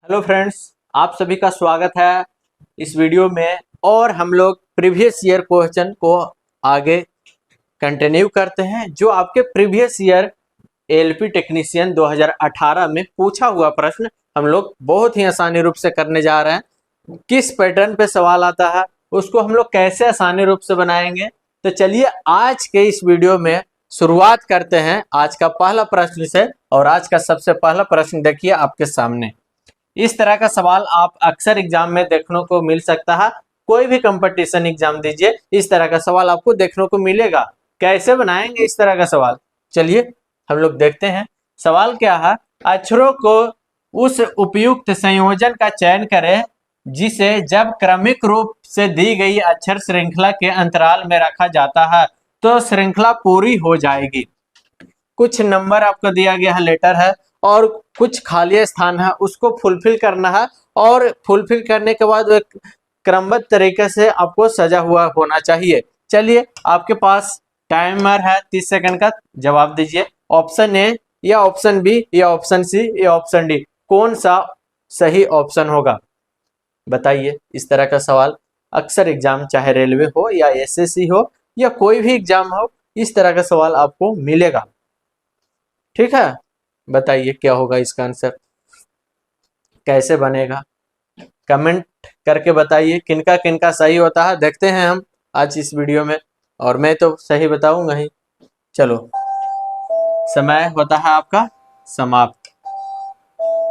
Hello friends, आप सभी का स्वागत है इस वीडियो में। और हम लोग प्रीवियस ईयर क्वेश्चन को आगे कंटिन्यू करते हैं। जो आपके प्रीवियस ईयर एलपी टेक्नीशियन 2018 में पूछा हुआ प्रश्न हम लोग बहुत ही आसानी रूप से करने जा रहे हैं। किस पैटर्न पे सवाल आता है उसको हम लोग कैसे आसानी रूप से बनाएंगे। तो चलिए आज के इस वीडियो में शुरुआत करते हैं आज का पहला प्रश्न से। और आज का सबसे पहला प्रश्न देखिए आपके सामने। इस तरह का सवाल आप अक्सर एग्जाम में देखने को मिल सकता है। कोई भी कंपटीशन एग्जाम दीजिए, इस तरह का सवाल आपको देखने को मिलेगा। कैसे बनाएंगे इस तरह का सवाल, चलिए हम लोग देखते हैं। सवाल क्या है, अक्षरों को उस उपयुक्त संयोजन का चयन करें जिसे जब क्रमिक रूप से दी गई अक्षर श्रृंखला के अंतराल में रखा जाता है तो श्रृंखला पूरी हो जाएगी। कुछ नंबर आपको दिया गया है, लेटर है, और कुछ खाली स्थान है, उसको फुलफिल करना है। और फुलफिल करने के बाद एक क्रमबद्ध तरीके से आपको सजा हुआ होना चाहिए। चलिए आपके पास टाइमर है 30 सेकंड का, जवाब दीजिए। ऑप्शन ए या ऑप्शन बी या ऑप्शन सी या ऑप्शन डी, कौन सा सही ऑप्शन होगा बताइए। इस तरह का सवाल अक्सर एग्जाम, चाहे रेलवे हो या एसएससी हो या कोई भी एग्जाम हो, इस तरह का सवाल आपको मिलेगा। ठीक है, बताइए क्या होगा इसका आंसर, कैसे बनेगा, कमेंट करके बताइए किनका किनका सही होता है। देखते हैं हम आज इस वीडियो में, और मैं तो सही बताऊंगा ही। चलो, समय होता है आपका समाप्त।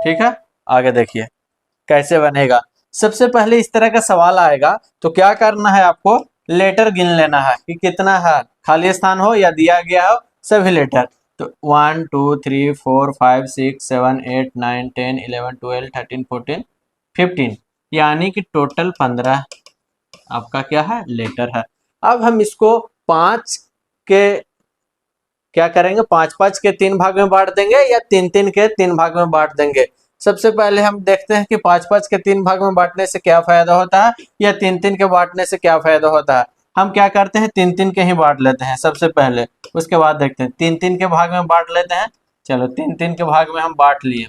ठीक है, आगे देखिए कैसे बनेगा। सबसे पहले इस तरह का सवाल आएगा तो क्या करना है, आपको लेटर गिन लेना है कि कितना है, खाली स्थान हो या दिया गया हो, सभी लेटर। तो 1 2 3 4 5 6 7 8 9 10 11 12 13 14 15, यानी कि टोटल 15 आपका क्या है, लेटर है। अब हम इसको 5 के क्या करेंगे, 5 के 3 भाग में बांट देंगे या 3 के 3 भाग में बांट देंगे। सबसे पहले हम देखते हैं कि 5 के 3 भाग में बांटने से क्या फायदा होता है या 3 के बांटने से क्या फायदा होता है। हम क्या करते हैं, 3 के ही बांट लेते हैं सबसे पहले, उसके बाद देखते हैं। 3 के भाग में बांट लेते हैं। चलो 3 के भाग में हम बांट लिए,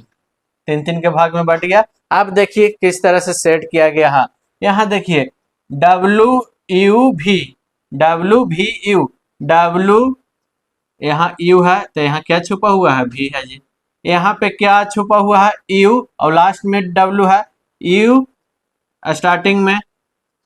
3 के भाग में बट गया। अब देखिए किस तरह से सेट किया गया है। यहाँ देखिए डब्ल्यू यहाँ यू है तो यहाँ क्या छुपा हुआ है, भी है जी। यहाँ पे क्या छुपा हुआ है, यू, और लास्ट में डब्ल्यू है। यू स्टार्टिंग में,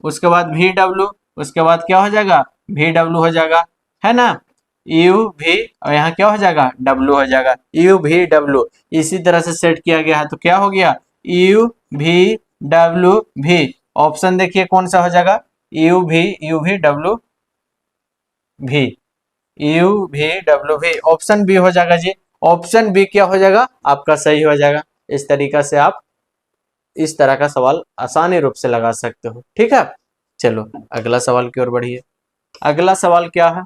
उसके बाद भी डब्ल्यू, उसके बाद क्या हो जाएगा, भी डब्ल्यू हो जाएगा, है ना। यू भी, और यहाँ क्या हो जाएगा, डब्ल्यू हो जाएगा, यू भी डब्ल्यू। इसी तरह से सेट किया गया है तो क्या हो गया, यू भी डब्ल्यू भी। ऑप्शन देखिए कौन सा हो जाएगा, यू भी डब्ल्यू भी, यू भी डब्ल्यू भी। ऑप्शन बी हो जाएगा जी। ऑप्शन बी क्या हो जाएगा, आपका सही हो जाएगा। इस तरीका से आप इस तरह का सवाल आसानी रूप से लगा सकते हो। ठीक है, चलो अगला सवाल की ओर बढ़िए। अगला सवाल क्या है,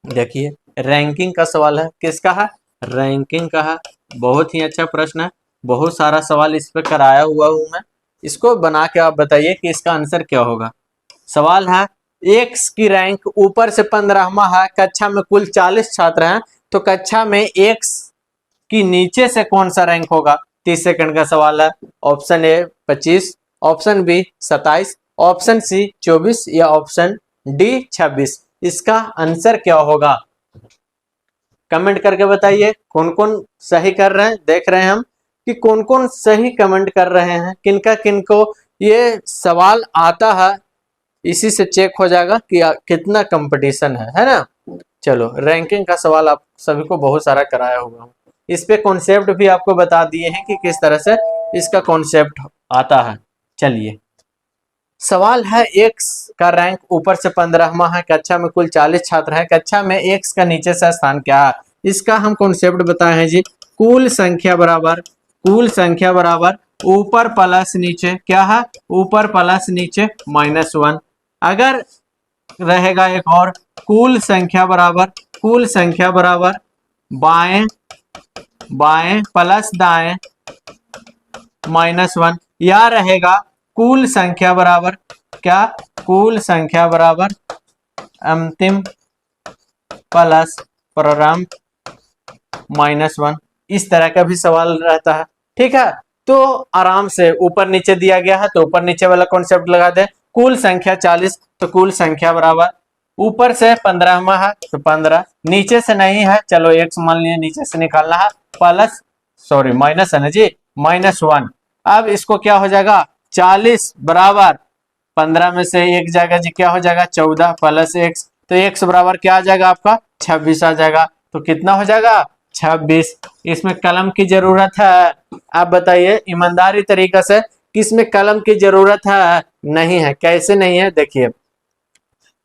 देखिए रैंकिंग का सवाल है। किसका है, रैंकिंग का है। बहुत ही अच्छा प्रश्न है, बहुत सारा सवाल इस पे कराया हुआ हूं मैं। इसको बना के आप बताइए कि इसका आंसर क्या होगा। सवाल है, एक्स की रैंक ऊपर से 15वां है, कक्षा में कुल 40 छात्र हैं, तो कक्षा में एक्स की नीचे से कौन सा रैंक होगा। 30 सेकंड का सवाल है। Option A 25, option B 27, option C 24 या ऑप्शन डी 26। इसका आंसर क्या होगा, कमेंट करके बताइए। कौन कौन सही कर रहे हैं, देख रहे हैं हम कि कौन कौन सही कमेंट कर रहे हैं, किनका किनको ये सवाल आता है। इसी से चेक हो जाएगा कि कितना कंपटीशन है ना। चलो रैंकिंग का सवाल आप सभी को बहुत सारा कराया हुआ हूँ। इस पे कॉन्सेप्ट भी आपको बता दिए हैं कि किस तरह से इसका कॉन्सेप्ट आता है। चलिए सवाल है, एक्स का रैंक ऊपर से 15वां है, कक्षा में कुल 40 छात्र हैं, कक्षा में एक्स का नीचे से स्थान क्या है। इसका हम कॉन्सेप्ट बताए हैं जी। कुल संख्या बराबर ऊपर प्लस नीचे, क्या है, ऊपर प्लस नीचे -1। अगर रहेगा एक और, कुल संख्या बराबर बाएं प्लस दाएं -1, या रहेगा कुल संख्या बराबर क्या, कुल संख्या बराबर अंतिम प्लस प्रारंभ -1। इस तरह का भी सवाल रहता है। ठीक है, तो आराम से ऊपर नीचे दिया गया है तो ऊपर नीचे वाला कॉन्सेप्ट लगा दे। कुल संख्या 40 तो कुल संख्या बराबर ऊपर से 15वां है तो 15, नीचे से नहीं है चलो x मान लिया, नीचे से निकालना है प्लस सॉरी माइनस है ना जी, -1। अब इसको क्या हो जाएगा 40 बराबर 15 में से एक जाएगा जी, क्या हो जाएगा 14 प्लस x, तो x बराबर क्या आ जाएगा आपका 26 आ जाएगा। तो कितना हो जाएगा 26। इसमें कलम की जरूरत है? आप बताइए ईमानदारी तरीका से किसमें कलम की जरूरत है? नहीं है। कैसे नहीं है देखिए,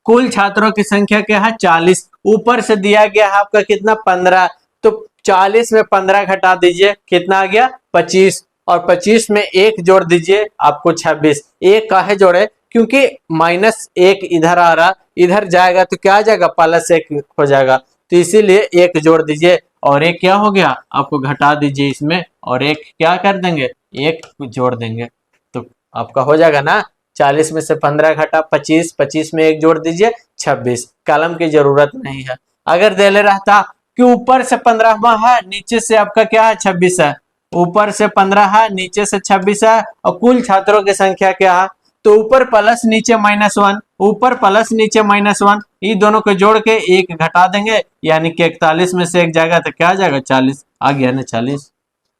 कुल छात्रों की संख्या क्या है 40, ऊपर से दिया गया है आपका कितना 15, तो 40 में 15 घटा दीजिए कितना आ गया 25, और 25 में 1 जोड़ दीजिए आपको 26। एक काहे जोड़े? क्योंकि -1 इधर आ रहा, इधर जाएगा तो क्या आ जाएगा +1 हो जाएगा, तो इसीलिए 1 जोड़ दीजिए और एक क्या हो गया आपको घटा दीजिए इसमें, और एक क्या कर देंगे 1 जोड़ देंगे तो आपका हो जाएगा ना 40 में से 15 घटा 25, 25 में 1 जोड़ दीजिए 26। कलम की जरूरत नहीं है। अगर दे ले रहता कि ऊपर से 15वां है नीचे से आपका क्या है 26 है, ऊपर से 15 है नीचे से 26 है, और कुल छात्रों की संख्या क्या है तो ऊपर प्लस नीचे -1, ऊपर प्लस नीचे -1, ये दोनों को जोड़ के 1 घटा देंगे, यानी कि 41 में से 1 जाएगा तो क्या आ जाएगा 40 आ गया ना 40।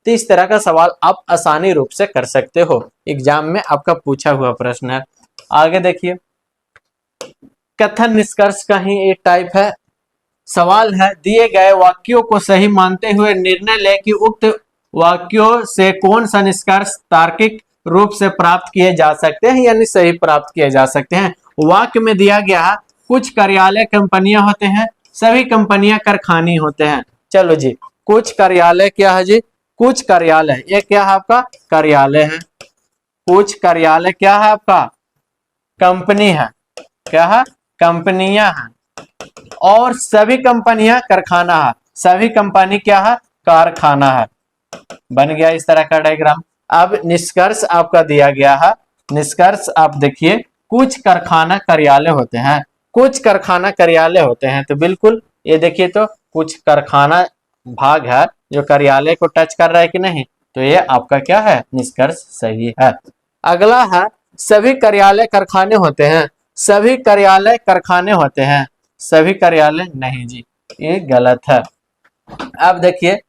तो इस तरह का सवाल आप आसानी रूप से कर सकते हो, एग्जाम में आपका पूछा हुआ प्रश्न है। आगे देखिए, कथन निष्कर्ष का ही एक टाइप है। सवाल है दिए गए वाक्यों को सही मानते हुए निर्णय ले कि उक्त वाक्यों से कौन सा निष्कर्ष तार्किक रूप से प्राप्त किए जा सकते हैं, यानी सही प्राप्त किए जा सकते हैं। वाक्य में दिया गया है कुछ कार्यालय कंपनियां होते हैं, सभी कंपनियां कारखाने होते हैं। चलो जी, कुछ कार्यालय क्या है जी, कुछ कार्यालय, ये क्या है आपका कार्यालय है, कुछ कार्यालय क्या है आपका कंपनी है, क्या है कंपनियां हैं, और सभी कंपनियां कारखाना है, सभी कंपनी क्या है कारखाना है। बन गया इस तरह का डायग्राम। अब निष्कर्ष आपका दिया गया है, निष्कर्ष आप देखिए कुछ कारखाना कार्यालय होते हैं, कुछ कारखाना कार्यालय होते हैं, तो बिल्कुल ये देखिए तो कुछ कारखाना भाग है जो कार्यालय को टच कर रहा है कि नहीं, तो ये आपका क्या है निष्कर्ष सही है। अगला है सभी कार्यालय कारखाने होते हैं, सभी कार्यालय कारखाने होते हैं, सभी कार्यालय नहीं जी, ये गलत है। अब देखिए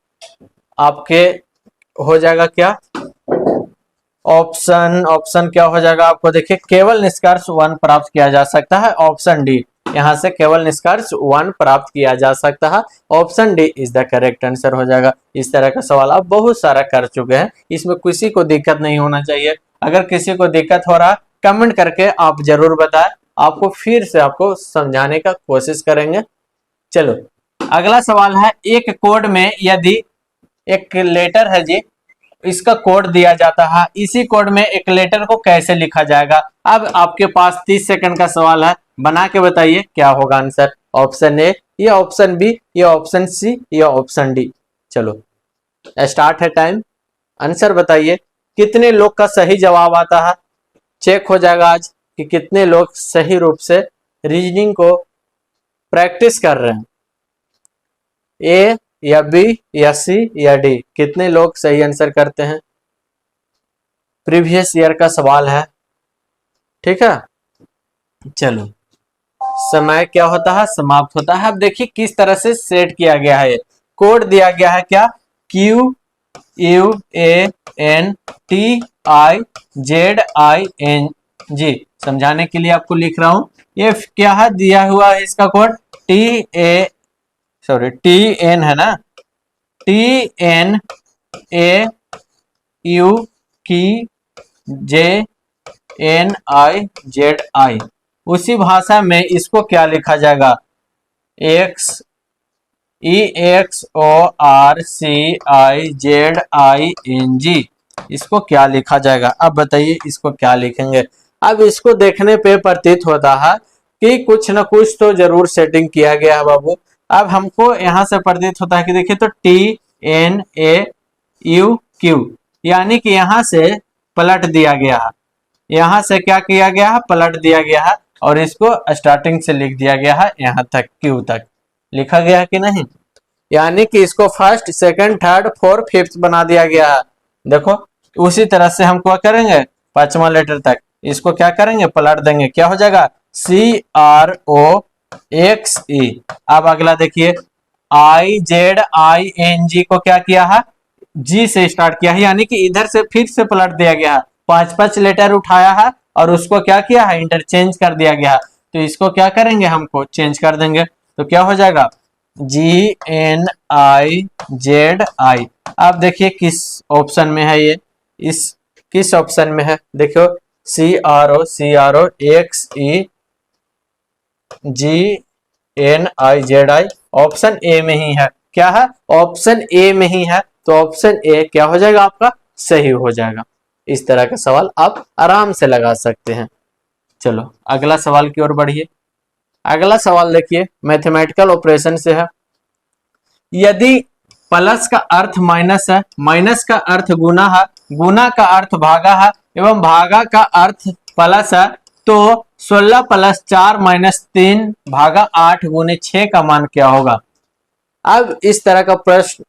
आपके हो जाएगा क्या ऑप्शन क्या हो जाएगा आपको, देखिए केवल निष्कर्ष 1 प्राप्त किया जा सकता है, ऑप्शन डी, यहां से केवल निष्कर्ष 1 प्राप्त किया जा सकता है, option D is the correct answer हो जाएगा। इस तरह का सवाल आप बहुत सारा कर चुके हैं, इसमें किसी को दिक्कत नहीं होना चाहिए। अगर किसी को दिक्कत हो रहा कमेंट करके आप जरूर बताएं, आपको फिर से आपको समझाने का कोशिश करेंगे। चलो अगला सवाल है, एक कोड में यदि एक लेटर है जी, इसका कोड दिया जाता है, इसी कोड में एक लेटर को कैसे लिखा जाएगा। अब आपके पास 30 सेकंड का सवाल है, बना के बताइए क्या होगा आंसर, ऑप्शन ए या ऑप्शन बी या ऑप्शन सी या ऑप्शन डी। चलो स्टार्ट है टाइम, आंसर बताइए कितने लोग का सही जवाब आता है। चेक हो जाएगा आज कि कितने लोग सही रूप से रीजनिंग को प्रैक्टिस कर रहे हैं, ए या बी या सी या डी, कितने लोग सही आंसर करते हैं। प्रीवियस ईयर का सवाल है, ठीक है। चलो समय क्या होता है समाप्त होता है। अब देखिए किस तरह से सेट किया गया है, कोड दिया गया है क्या QUANTIZING, समझाने के लिए आपको लिख रहा हूं, ये क्या है दिया हुआ है इसका कोड TN है ना, TNAUKJNIZI, उसी भाषा में इसको क्या लिखा जाएगा EXORCIZING, इसको क्या लिखा जाएगा। अब बताइए इसको क्या लिखेंगे। अब इसको देखने पे प्रतीत होता है कि कुछ ना कुछ तो जरूर सेटिंग किया गया है बाबू। अब हमको यहाँ से प्रतीत होता है कि देखिए तो TNAUQ, यानी कि यहाँ से पलट दिया गया है, यहाँ से क्या किया गया है पलट दिया गया है, और इसको स्टार्टिंग से लिख दिया गया है यहाँ तक क्यू तक लिखा गया है कि नहीं, यानी कि इसको first second third fourth fifth बना दिया गया है। देखो उसी तरह से हम क्या करेंगे, 5वां लेटर तक इसको क्या करेंगे, पलट देंगे, क्या हो जाएगा CROXE। अब अगला देखिए, IZING को क्या किया है, जी से स्टार्ट किया है, यानी कि इधर से फिर से पलट दिया गया है, 5 लेटर उठाया है और उसको क्या किया है, इंटरचेंज कर दिया गया है। तो इसको क्या करेंगे, हमको चेंज कर देंगे, तो क्या हो जाएगा GNIZI। अब देखिए किस ऑप्शन में है ये, इस किस ऑप्शन में है, देखो CROGNIZI ऑप्शन ए में ही है, क्या है, ऑप्शन ए में ही है, तो ऑप्शन ए क्या हो जाएगा आपका, सही हो जाएगा। इस तरह का सवाल आप आराम से लगा सकते हैं। चलो अगला सवाल की ओर बढ़िए। अगला सवाल देखिए, मैथमेटिकल ऑपरेशन से है। यदि प्लस का अर्थ माइनस है, माइनस का अर्थ गुना है, गुना का अर्थ भागा है एवं भागा का अर्थ प्लस है, तो 16 + 4 - 3 भागा 8 × 6 का मान क्या होगा। अब इस तरह का प्रश्न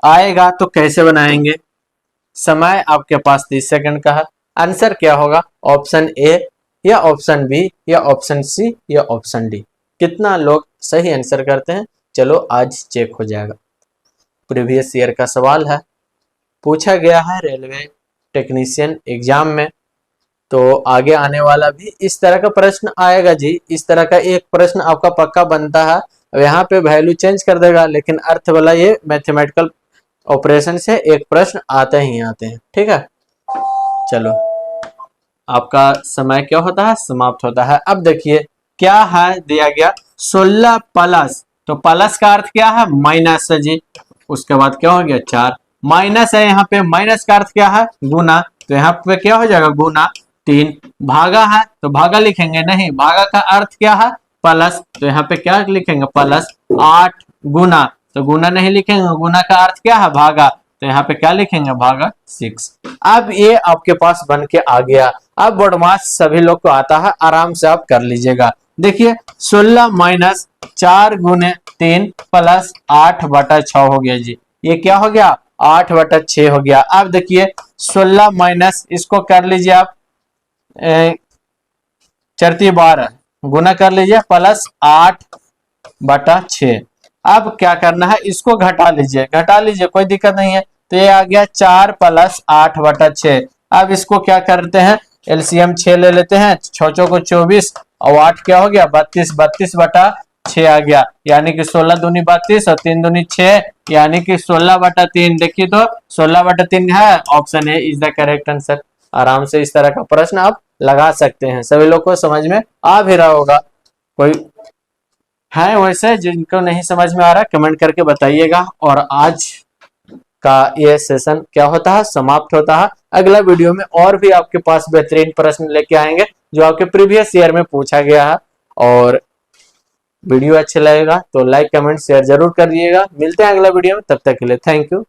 आएगा तो कैसे बनाएंगे, समय आपके पास 30 सेकंड का है। आंसर क्या होगा, ऑप्शन ए या ऑप्शन बी या ऑप्शन सी या ऑप्शन डी। कितना लोग सही आंसर करते हैं, चलो आज चेक हो जाएगा। प्रीवियस ईयर का सवाल है, पूछा गया है रेलवे टेक्नीशियन एग्जाम में, तो आगे आने वाला भी इस तरह का प्रश्न आएगा जी। इस तरह का एक प्रश्न आपका पक्का बनता है, यहाँ पे वैल्यू चेंज कर देगा, लेकिन अर्थ वाला ये मैथमेटिकल ऑपरेशन से एक प्रश्न आते ही आते हैं, ठीक है। चलो आपका समय क्या होता है, समाप्त होता है। अब देखिए क्या है दिया गया, 16 प्लस, तो प्लस का अर्थ क्या है, माइनस है जी। उसके बाद क्या हो गया 4, माइनस है, यहाँ पे माइनस का अर्थ क्या है, गुना, तो यहाँ पे क्या हो जाएगा गुना 3, भागा है तो भागा लिखेंगे नहीं, भागा का अर्थ क्या है प्लस, तो यहाँ पे क्या लिखेंगे प्लस 8 गुना, तो गुना नहीं लिखेंगे, गुना का अर्थ क्या है भागा, तो यहाँ पे क्या लिखेंगे भागा 6। अब ये आपके पास बन के आ गया। अब बॉडमास सभी लोग को आता है, आराम से आप कर लीजिएगा। देखिए 16 - 4 × 3 + 8/6 हो गया जी। ये क्या हो गया 8/6 हो गया। अब देखिए 16 माइनस इसको कर लीजिए आप 4×12 गुना कर लीजिए प्लस 8/6। अब क्या करना है, इसको घटा लीजिए कोई दिक्कत नहीं है। तो ये आ गया 4 + 8/6। अब इसको क्या करते हैं, एलसीएम 6 ले लेते हैं, 6 को 24 और 8 क्या हो गया 32, 32/6 आ गया, यानी कि 16 दूनी 32 और 3 दूनी 6, यानी कि 16/3। देखिए तो 16/3 है, option A is the correct answer. आराम से इस तरह का प्रश्न आप लगा सकते हैं, सभी लोग को समझ में आ भी रहा होगा। कोई है वैसे जिनको नहीं समझ में आ रहा कमेंट करके बताइएगा। और आज का ये सेशन क्या होता है, समाप्त होता है। अगला वीडियो में और भी आपके पास बेहतरीन प्रश्न लेके आएंगे जो आपके प्रीवियस ईयर में पूछा गया है। और वीडियो अच्छा लगेगा तो लाइक कमेंट शेयर जरूर करिएगा। मिलते हैं अगला वीडियो में, तब तक के लिए थैंक यू।